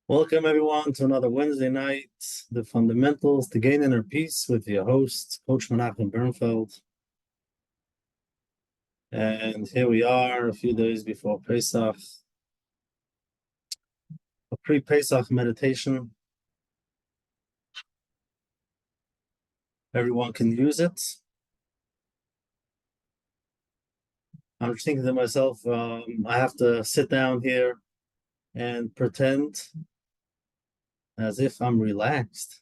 Welcome everyone to another Wednesday night, The Fundamentals to Gain Inner Peace with your host, Coach Menachem Bernfeld. And here we are a few days before Pesach, a pre-Pesach meditation. Everyone can use it. I'm just thinking to myself, I have to sit down here and pretend as if I'm relaxed.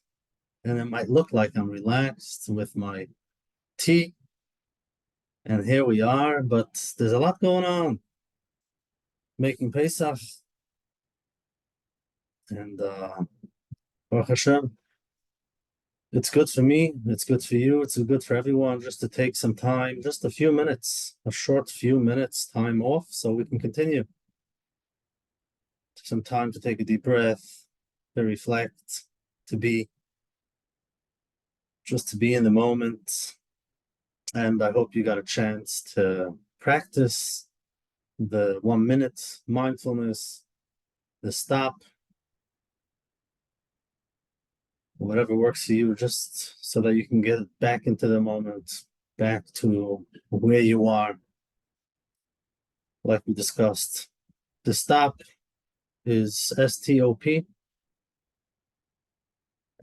And it might look like I'm relaxed with my tea. And here we are, but there's a lot going on. Making Pesach. And Baruch Hashem, it's good for me, it's good for you, it's good for everyone just to take some time, just a few minutes, a short few minutes time off so we can continue. Some time to take a deep breath, to reflect, to be in the moment. And I hope you got a chance to practice the 1 minute mindfulness, the stop, whatever works for you, just so that you can get back into the moment, back to where you are, like we discussed. The stop is S-T-O-P.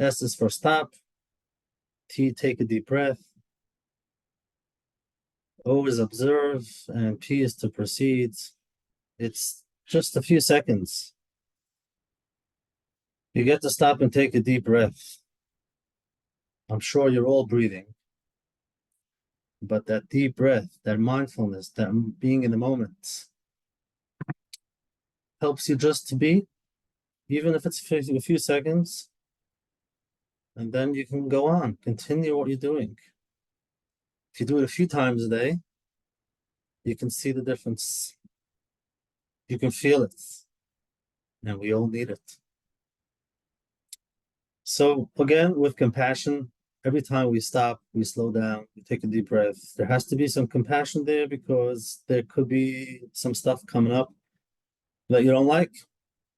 S is for stop. T, take a deep breath. O is observe, and P is to proceed. It's just a few seconds. You get to stop and take a deep breath. I'm sure you're all breathing. But that deep breath, that mindfulness, that being in the moment helps you just to be, even if it's a few seconds. And then you can go on, continue what you're doing. If you do it a few times a day, you can see the difference. You can feel it. And we all need it. So again, with compassion, every time we stop, we slow down, we take a deep breath. There has to be some compassion there because there could be some stuff coming up that you don't like.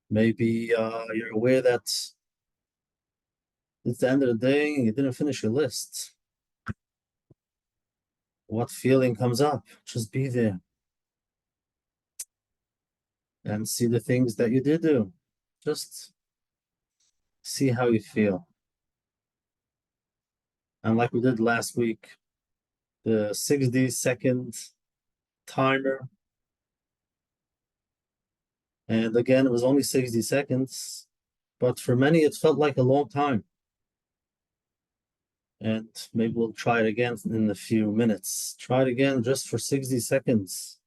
Maybe you're aware that it's the end of the day and you didn't finish your list. What feeling comes up? Just be there and see the things that you did do. Just see how you feel. And like we did last week, the 60-second timer. And again, it was only 60 seconds, but for many, it felt like a long time. And maybe we'll try it again in a few minutes. Try it again just for 60 seconds.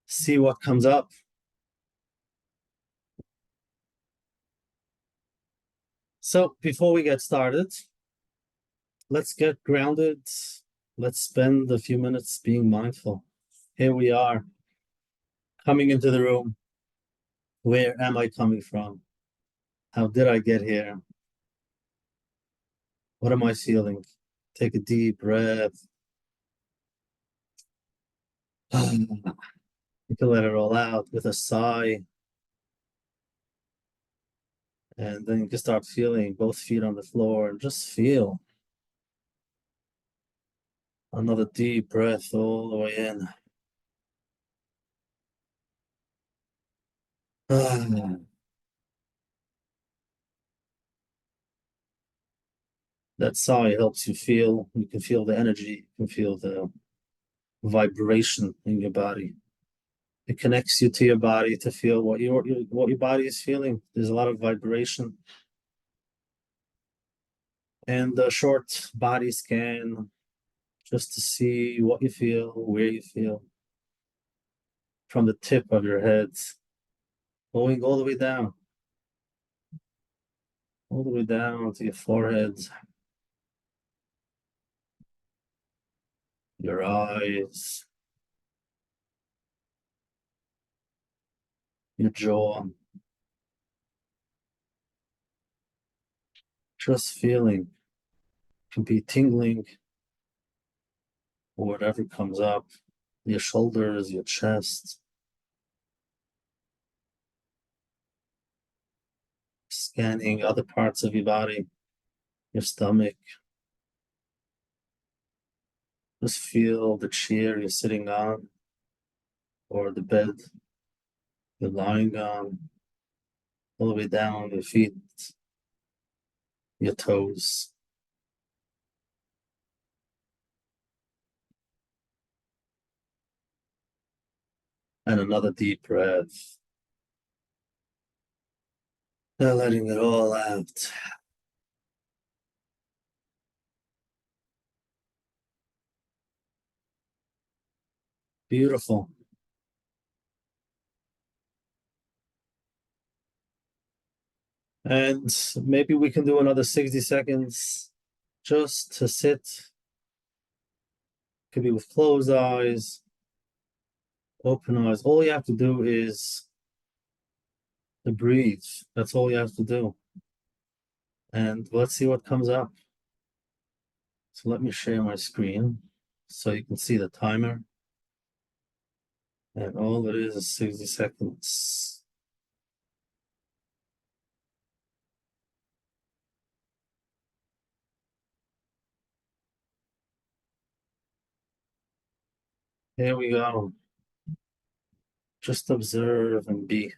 See what comes up. So before we get started, let's get grounded. Let's spend a few minutes being mindful. Here we are, coming into the room. Where am I coming from? How did I get here? What am I feeling? Take a deep breath. You can let it all out with a sigh. And then you can start feeling both feet on the floor and just feel. Another deep breath all the way in. That sigh helps you feel. You can feel the energy. You can feel the vibration in your body. It connects you to your body to feel what your body is feeling. There's a lot of vibration. And a short body scan just to see what you feel, where you feel. From the tip of your head, going all the way down. All the way down to your forehead, your eyes, your jaw. Just feeling. Can be tingling or whatever comes up. Your shoulders, your chest. scanning other parts of your body, your stomach. Just feel the chair you're sitting on or the bed you're lying on, all the way down your feet, your toes. And another deep breath. Now letting it all out. Beautiful. And maybe we can do another 60 seconds just to sit. Could be with closed eyes, open eyes. All you have to do is to breathe. That's all you have to do. And let's see what comes up. So let me share my screen so you can see the timer. And all it is 60 seconds. Here we go. Just observe and be.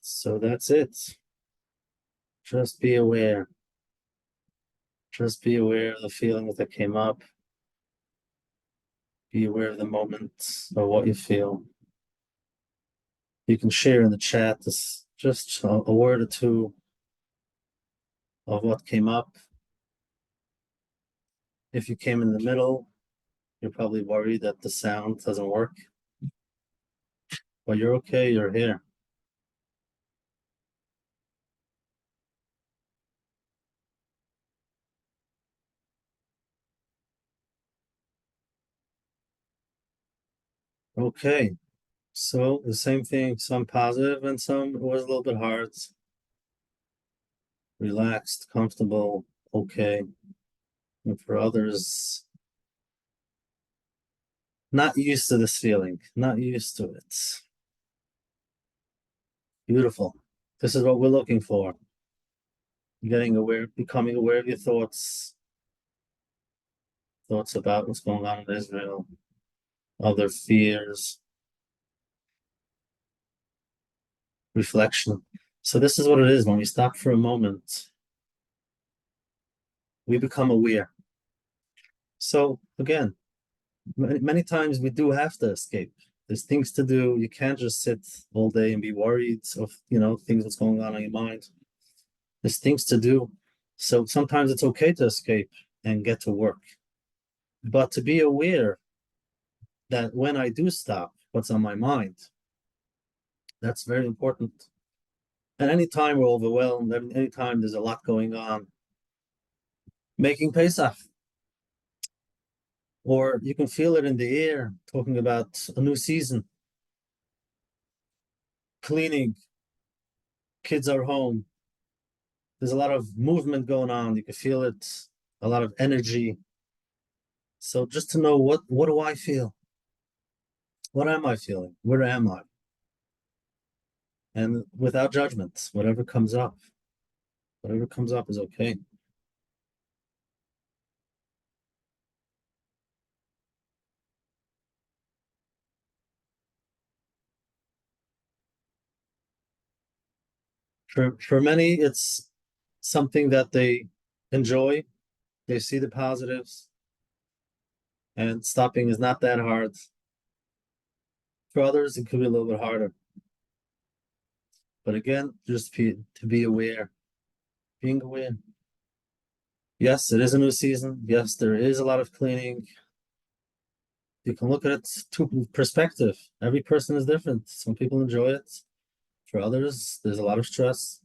So that's it. Just be aware. Just be aware of the feelings that came up. Be aware of the moment of what you feel. You can share in the chat this, just a word or two of what came up. If you came in the middle, you're probably worried that the sound doesn't work, but you're okay, you're here. Okay, so the same thing, some positive and some it was a little bit hard. Relaxed, comfortable, okay. And for others, not used to this feeling, not used to it. Beautiful. This is what we're looking for. Getting aware, becoming aware of your thoughts about what's going on in Israel, other fears, reflection. So this is what it is. When we stop for a moment, we become aware. So again, many times we do have to escape. There's things to do. You can't just sit all day and be worried of, things that's going on in your mind. There's things to do. So sometimes it's okay to escape and get to work. But to be aware that when I do stop, what's on my mind, that's very important. And anytime we're overwhelmed, anytime there's a lot going on, making Pesach, or you can feel it in the air, talking about a new season, cleaning, kids are home. There's a lot of movement going on. You can feel it, a lot of energy. So just to know what do I feel? What am I feeling? Where am I? And without judgment, whatever comes up is okay. For many, it's something that they enjoy. They see the positives, and stopping is not that hard. For others, it could be a little bit harder. But again, to be aware, being aware. Yes, it is a new season. Yes, there is a lot of cleaning. You can look at it to perspective. Every person is different. Some people enjoy it. For others, there's a lot of stress.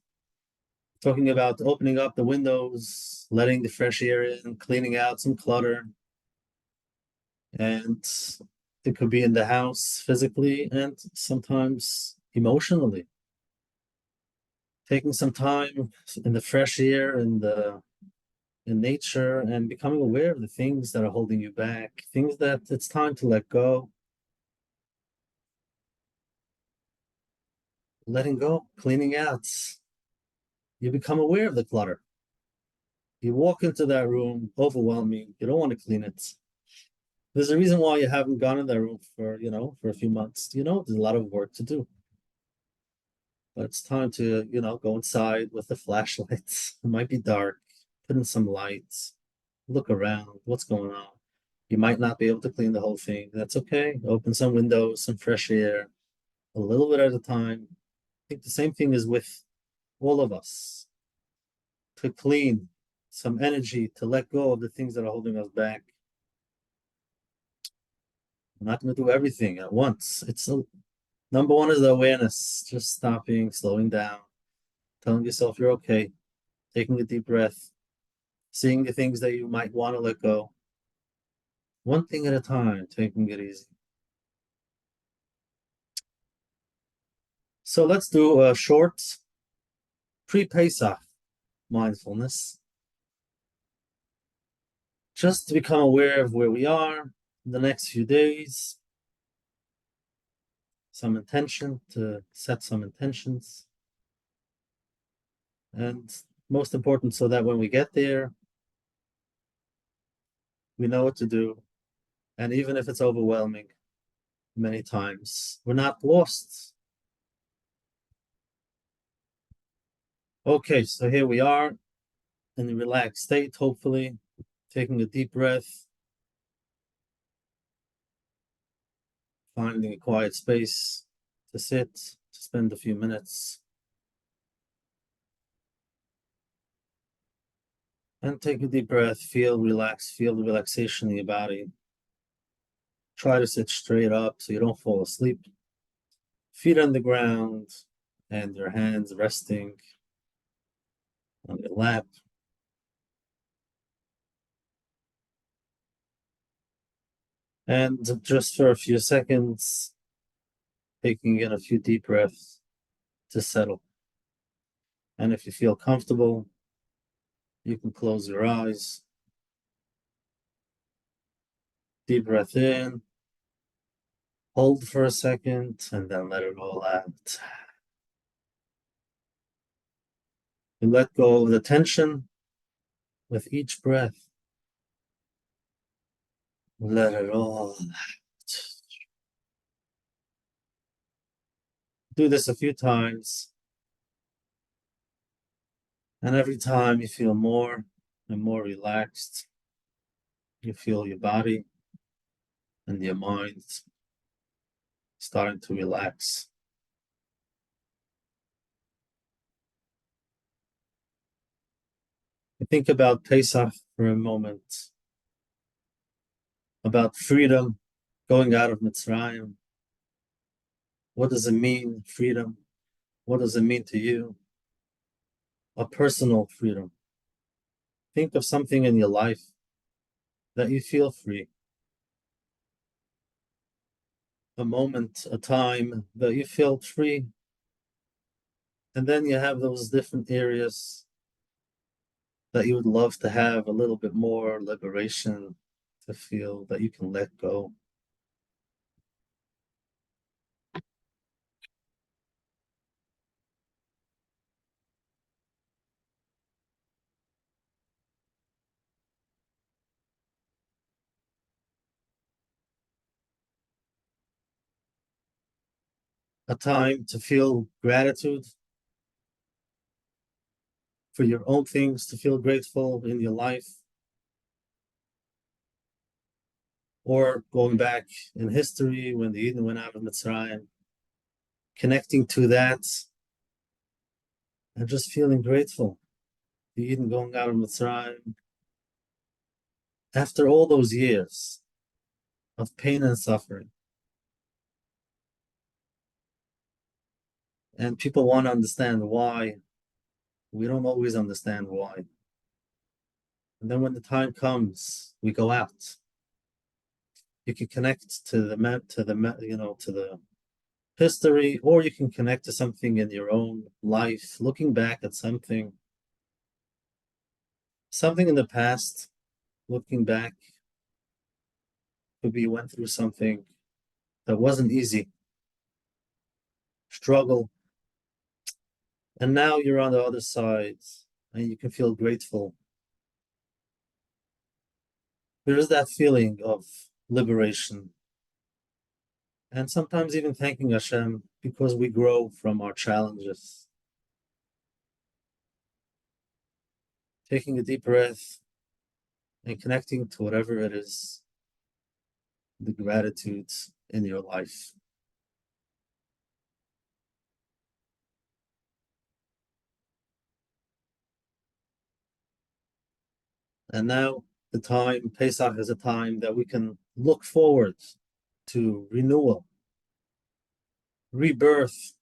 Talking about opening up the windows, letting the fresh air in, cleaning out some clutter. And it could be in the house physically and sometimes emotionally. Taking some time in the fresh air and in nature and becoming aware of the things that are holding you back, things that it's time to let go, letting go, cleaning out. You become aware of the clutter. You walk into that room, overwhelming. You don't want to clean it. There's a reason why you haven't gone in that room for a few months. There's a lot of work to do. But it's time to, go inside with the flashlights. It might be dark. Put in some lights. Look around. What's going on? You might not be able to clean the whole thing. That's okay. Open some windows, some fresh air, a little bit at a time. I think the same thing is with all of us. To clean, some energy, to let go of the things that are holding us back. We're not going to do everything at once. Number one is the awareness, just stopping, slowing down, telling yourself you're okay, taking a deep breath, seeing the things that you might want to let go. One thing at a time, taking it easy. So let's do a short pre-Pesach mindfulness, just to become aware of where we are in the next few days. Some intention, to set some intentions. And most important, so that when we get there, we know what to do. And even if it's overwhelming many times, we're not lost. Okay, so here we are in a relaxed state, hopefully, taking a deep breath, finding a quiet space to sit, to spend a few minutes, and take a deep breath, feel relaxed, feel the relaxation in your body. Try to sit straight up so you don't fall asleep. Feet on the ground and your hands resting on your lap. And just for a few seconds, taking in a few deep breaths to settle. And if you feel comfortable, you can close your eyes. Deep breath in, hold for a second, and then let it all out. You let go of the tension with each breath. Let it all out. Do this a few times, and every time you feel more and more relaxed, you feel your body and your mind starting to relax. Think about Pesach for a moment, about freedom, going out of Mitzrayim. What does it mean, freedom? What does it mean to you? A personal freedom. Think of something in your life that you feel free. A moment, a time that you felt free. And then you have those different areas that you would love to have a little bit more liberation, to feel that you can let go. A time to feel gratitude for your own things, to feel grateful in your life, or going back in history when the Eden went out of Mitzrayim, connecting to that and just feeling grateful. The Eden going out of Mitzrayim after all those years of pain and suffering. And people want to understand why. We don't always understand why. And then when the time comes, we go out. You can connect to the history, or you can connect to something in your own life, looking back at something in the past, looking back. Maybe you went through something that wasn't easy, struggle, and now you're on the other side and you can feel grateful. There is that feeling of liberation, and sometimes even thanking Hashem because we grow from our challenges. Taking a deep breath and connecting to whatever it is, the gratitude in your life. And now Pesach is a time that we can look forward to renewal, rebirth,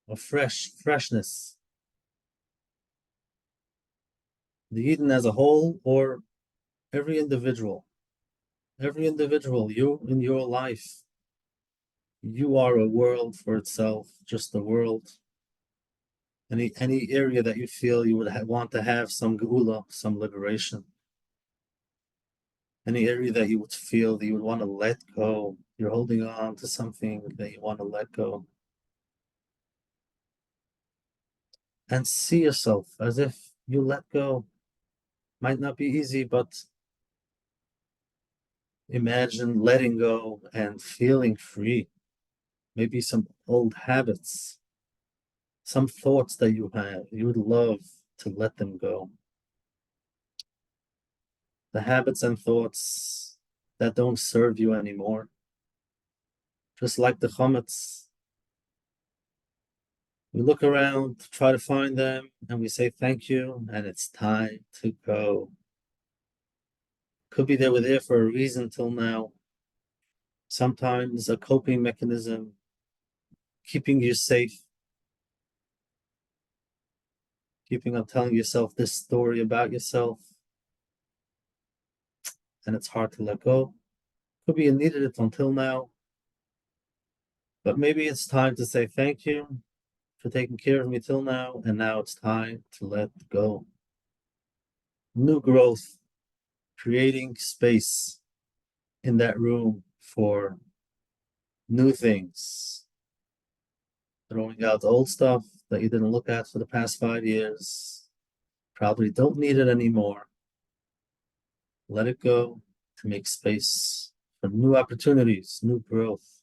of freshness. The Eden as a whole, or every individual, you in your life, you are a world for itself, just a world. Any area that you feel you would want to have some geula, some liberation. Any area that you would feel that you would want to let go, you're holding on to something that you want to let go. And see yourself as if you let go. Might not be easy, but imagine letting go and feeling free. Maybe some old habits, some thoughts that you have, you would love to let them go. The habits and thoughts that don't serve you anymore. Just like the chametz, we look around, try to find them, and we say thank you, and it's time to go. Could be they were there for a reason till now. Sometimes a coping mechanism, keeping you safe, keeping on telling yourself this story about yourself, and it's hard to let go. Could be you needed it until now, but maybe it's time to say thank you for taking care of me till now, and now it's time to let go. New growth, creating space in that room for new things, throwing out old stuff that you didn't look at for the past 5 years, probably don't need it anymore. Let it go to make space for new opportunities, new growth.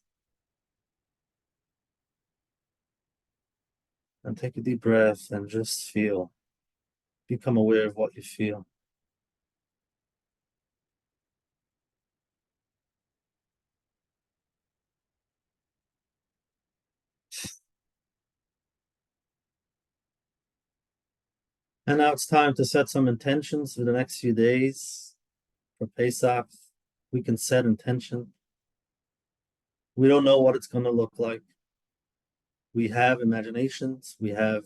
And take a deep breath and just feel. Become aware of what you feel. And now it's time to set some intentions for the next few days. For Pesach, we can set intention. We don't know what it's going to look like. We have imaginations. We have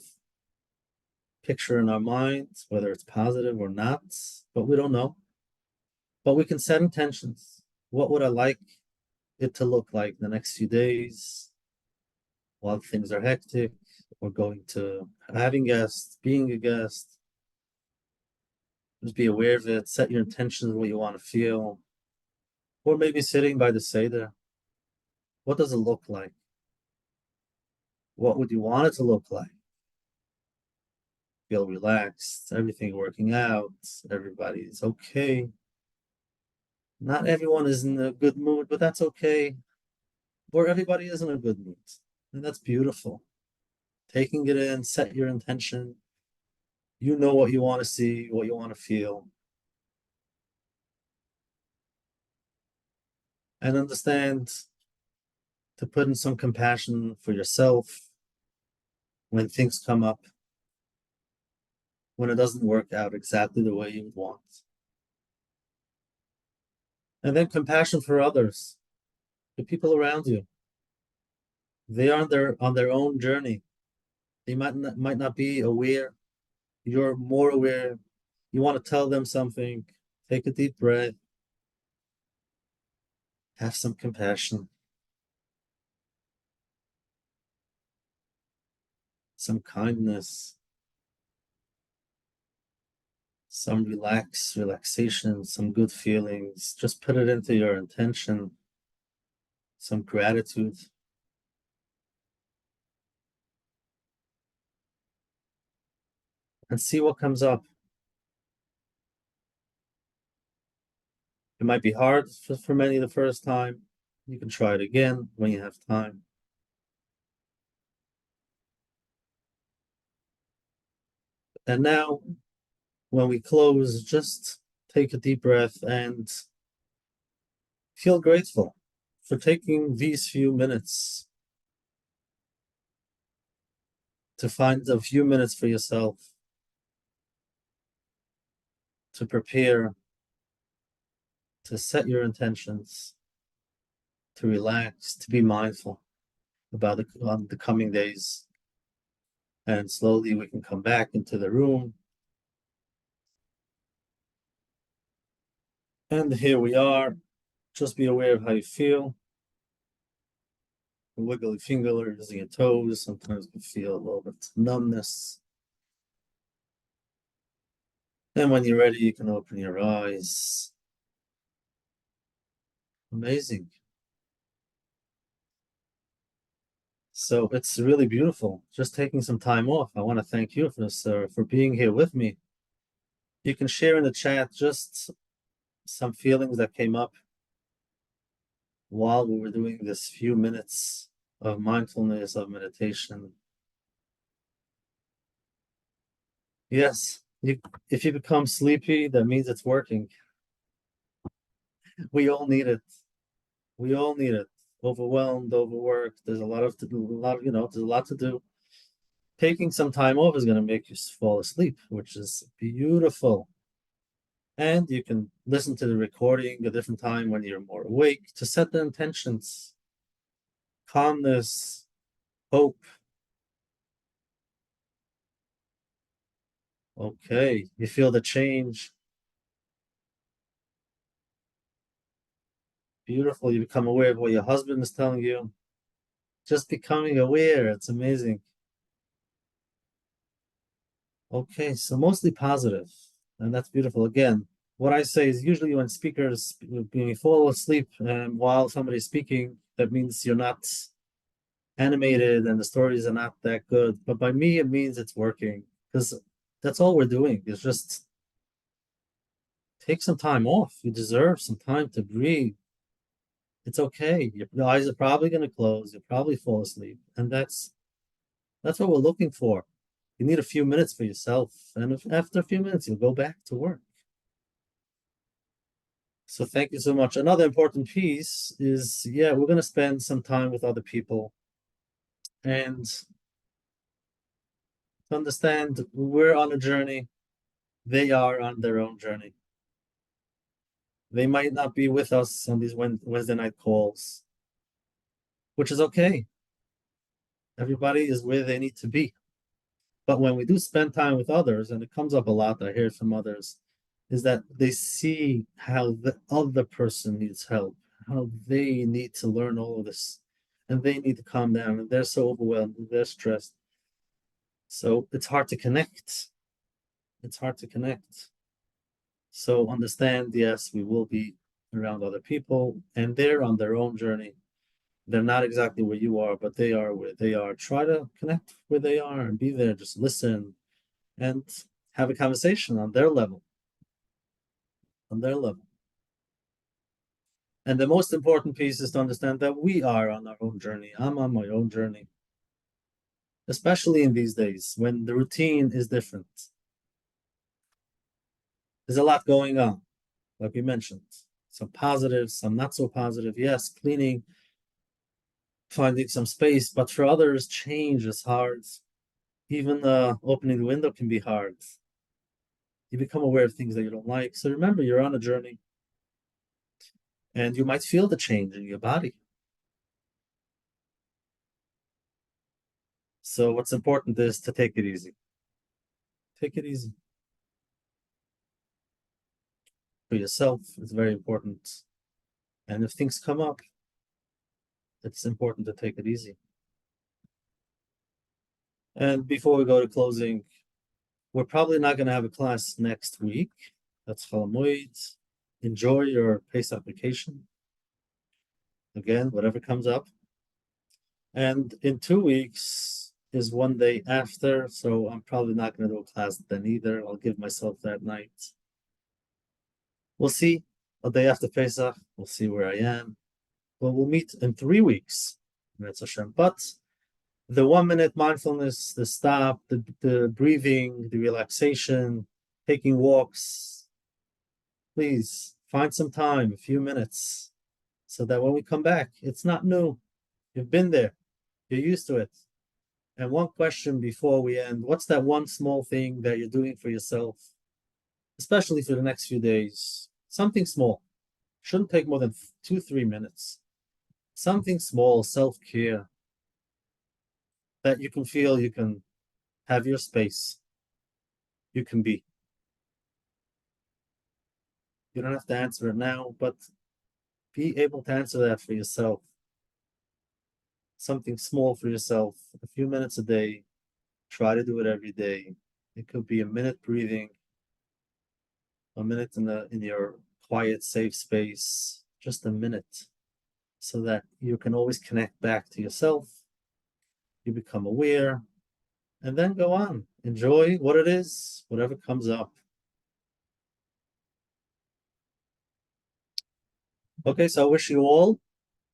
picture in our minds, whether it's positive or not, but we don't know. But we can set intentions. What would I like it to look like the next few days while things are hectic, or going to having guests, being a guest? Just be aware of it, set your intentions, what you want to feel. Or maybe sitting by the Seder. What does it look like? What would you want it to look like? Feel relaxed, everything working out, everybody's okay. Not everyone is in a good mood, but that's okay. Or everybody is in a good mood. And that's beautiful. Taking it in, set your intention. You know what you want to see, what you want to feel, and understand to put in some compassion for yourself when things come up, when it doesn't work out exactly the way you would want. And then compassion for others, the people around you. They are on their own journey. They might not be aware. You're more aware. You want to tell them something. Take a deep breath. Have some compassion, some kindness, some relaxation, some good feelings. Just put it into your intention, some gratitude, and see what comes up. It might be hard for many the first time. You can try it again when you have time. And now, when we close, just take a deep breath and feel grateful for taking these few minutes to find a few minutes for yourself, to prepare, to set your intentions, to relax, to be mindful about the coming days. And slowly we can come back into the room. And here we are. Just be aware of how you feel. Wiggle your fingers and your toes. Sometimes you feel a little bit of numbness. And when you're ready, you can open your eyes. Amazing. So it's really beautiful. Just taking some time off. I want to thank you for this, for being here with me. You can share in the chat just some feelings that came up while we were doing this few minutes of mindfulness, of meditation. Yes, if you become sleepy, that means it's working. We all need it. We all need it. Overwhelmed, overworked. There's a lot of there's a lot to do. Taking some time off is going to make you fall asleep, which is beautiful. And you can listen to the recording a different time when you're more awake to set the intentions, calmness, hope. Okay, you feel the change. Beautiful. You become aware of what your husband is telling you. Just becoming aware. It's amazing. Okay, so mostly positive, and that's beautiful. Again, what I say is usually when when you fall asleep while somebody's speaking, that means you're not animated and the stories are not that good. But by me, it means it's working because that's all we're doing is just take some time off. You deserve some time to breathe. It's okay. Your eyes are probably going to close. You'll probably fall asleep, and that's what we're looking for. You need a few minutes for yourself, and after a few minutes, you'll go back to work. So thank you so much. Another important piece is, yeah, we're going to spend some time with other people and to understand we're on a journey. They are on their own journey. They might not be with us on these Wednesday night calls, which is okay. Everybody is where they need to be. But when we do spend time with others, and it comes up a lot, I hear from others, is that they see how the other person needs help, how they need to learn all of this, and they need to calm down, and they're so overwhelmed, and they're stressed. So it's hard to connect. It's hard to connect. So understand, yes, we will be around other people, and they're on their own journey. They're not exactly where you are, but they are where they are. Try to connect where they are and be there. Just listen and have a conversation on their level. On their level. And the most important piece is to understand that we are on our own journey. I'm on my own journey, especially in these days when the routine is different. There's a lot going on, like we mentioned. Some positive, some not so positive. Yes, cleaning, finding some space, but for others, change is hard. Even opening the window can be hard. You become aware of things that you don't like. So remember, you're on a journey and you might feel the change in your body. So what's important is to take it easy. Take it easy. For yourself, it's very important. And if things come up, it's important to take it easy. And before we go to closing, we're probably not going to have a class next week. That's Chol Hamoed. Enjoy your Pesach vacation. Again, whatever comes up. And in 2 weeks is one day after, so I'm probably not going to do a class then either. I'll give myself that night. We'll see. A day after Pesach, we'll see where I am. Well, we'll meet in 3 weeks. That's Hashem. But the 1 minute mindfulness, the stop, the breathing, the relaxation, taking walks, please find some time, a few minutes, so that when we come back, it's not new. You've been there, you're used to it. And one question before we end: what's that one small thing that you're doing for yourself, especially for the next few days? Something small. Shouldn't take more than 2-3 minutes. Something small, self-care, that you can feel you can have your space. You can be. You don't have to answer it now, but be able to answer that for yourself. Something small for yourself, a few minutes a day. Try to do it every day. It could be a minute breathing, a minute in your quiet, safe space, just a minute, so that you can always connect back to yourself. You become aware, and then go on. Enjoy what it is, whatever comes up. Okay, so I wish you all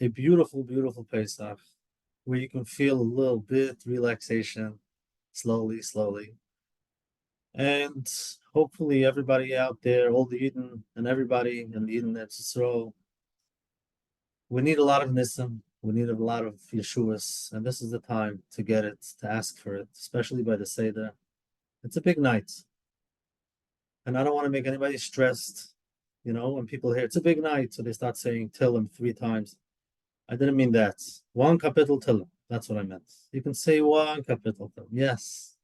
a beautiful, beautiful Pesach, where you can feel a little bit relaxation, slowly, slowly. And hopefully everybody out there, all the Eden and everybody in the Eden Eretz Yisrael, we need a lot of Nissim, we need a lot of Yeshuas, and this is the time to get it, to ask for it, especially by the Seder. It's a big night. And I don't want to make anybody stressed, when people hear it's a big night, so they start saying Tillim 3 times. I didn't mean that. One kapitel Tillim. That's what I meant. You can say one kapitel Tillim. Yes.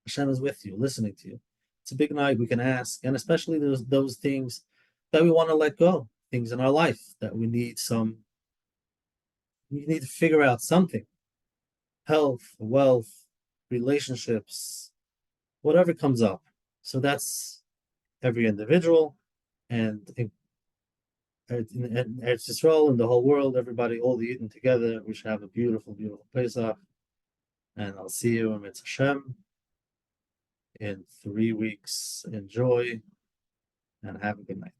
Hashem is with you, listening to you. It's a big night. We can ask, and especially those things that we want to let go, things in our life that we need to figure out something. Health, wealth, relationships, whatever comes up. So that's every individual, and in Eretz Yisrael, in the whole world, everybody, all the Eden together. We should have a beautiful, beautiful Pesach. And I'll see you in Mitzvah Hashem in 3 weeks. Enjoy and have a good night.